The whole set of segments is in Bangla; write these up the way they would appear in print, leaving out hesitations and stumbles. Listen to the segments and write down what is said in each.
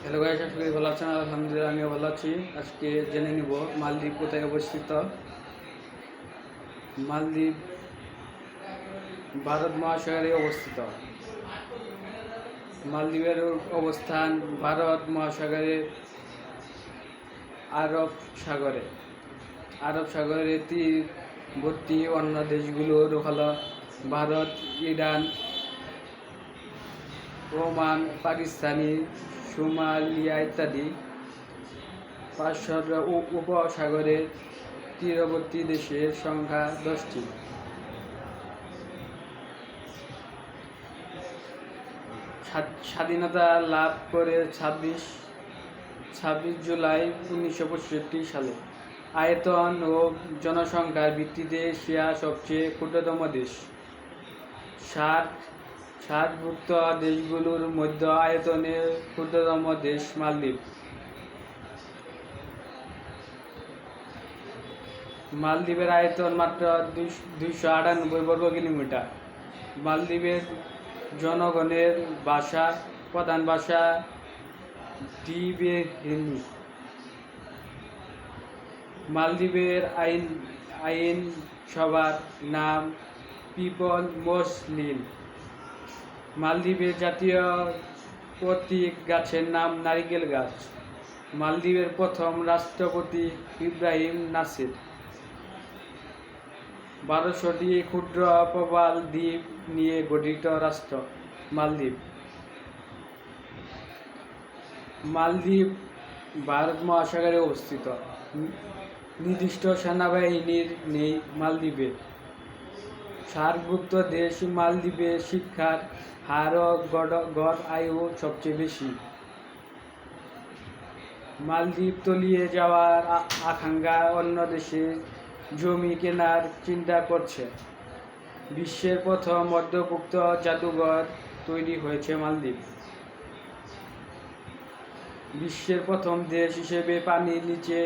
হ্যালো গাইস, আশা করি ভালো আছেন। আলহামদুলিল্লাহ আমিও ভালো আছি। আজকে জেনে নিব মালদ্বীপ কোথায় অবস্থিত। মালদ্বীপ ভারত মহাসাগরে অবস্থিত। মালদ্বীপের অবস্থান ভারত মহাসাগরে আরব সাগরে। আরব সাগরের তীরবর্তী অন্য দেশগুলোর হলো Bharat, Iran, Oman, Pakistani, Somalia ইত্যাদি। পাঁচশো উপসাগরের তীরবর্তী দেশের সংখ্যা 10টি। স্বাধীনতা লাভ করে 26 জুলাই 1965 সালে। আয়তন ও জনসংখ্যার ভিত্তিতে এশিয়া সবচেয়ে ক্ষুদ্রতম দেশ। সার্কভুক্ত দেশগুলোর মধ্যে আয়তনে ক্ষুদ্রতম দেশ মালদ্বীপ। মালদ্বীপের আয়তন মাত্র 298 বর্গ কিলোমিটার। মালদ্বীপের জনগণের প্রধান ভাষা দ্বীপের। মালদ্বীপের আইন সভার নাম পিপল মুসলিম। মালদ্বীপের জাতীয় প্রতীক গাছের নাম নারিকেল গাছ। মালদ্বীপের প্রথম রাষ্ট্রপতি ইব্রাহিম নাসির। 1200টি ক্ষুদ্র প্রবাল দ্বীপ নিয়ে গঠিত রাষ্ট্র মালদ্বীপ। মালদ্বীপ ভারত মহাসাগরে অবস্থিত। নির্দিষ্ট সেনাবাহিনীর নেই মালদ্বীপে। সার্কভুক্ত দেশ মালদ্বীপে শিক্ষার হার ও গড় আয়ু সবচেয়ে বেশি। মালদ্বীপ তলিয়ে যাওয়ার আকাঙ্ক্ষা অন্য দেশে জমি কেনার চিন্তা করছে। বিশ্বের প্রথম মধ্যযুক্ত জাদুঘর তৈরি হয়েছে মালদ্বীপ। বিশ্বের প্রথম দেশ হিসেবে পানির নিচে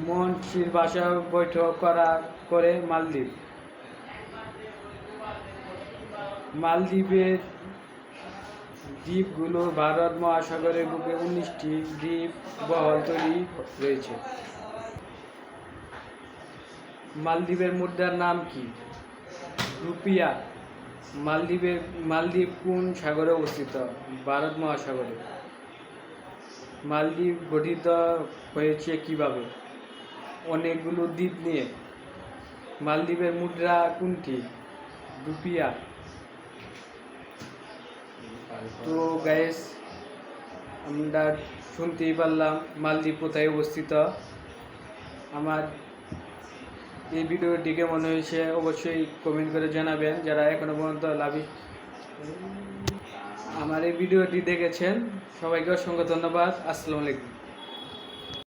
মন্ত্রীর ভাষা বৈঠক করে মালদ্বীপ। মালদ্বীপের দ্বীপগুলো ভারত মহাসাগরের বুকে 19টি দ্বীপ বহল তৈরি রয়েছে। মালদ্বীপের মুদ্রার নাম কি? রুপিয়া। মালদ্বীপ কোন সাগরে অবস্থিত? ভারত মহাসাগরে। মালদ্বীপ গঠিত হয়েছে কিভাবে? অনেকগুলো দ্বীপ নিয়ে। মালদ্বীপের মুদ্রা কোনটি? রুপিয়া। তো গাইস, আমরা শুনতেই পারলাম মালদ্বীপ কোথায় অবস্থিত। আমার এই ভিডিওটি কেমন হয়েছে অবশ্যই কমেন্ট করে জানাবেন। যারা এখনো পর্যন্ত আমার এই ভিডিওটি দেখেছেন সবাইকে অসংখ্য ধন্যবাদ। আসসালামু আলাইকুম।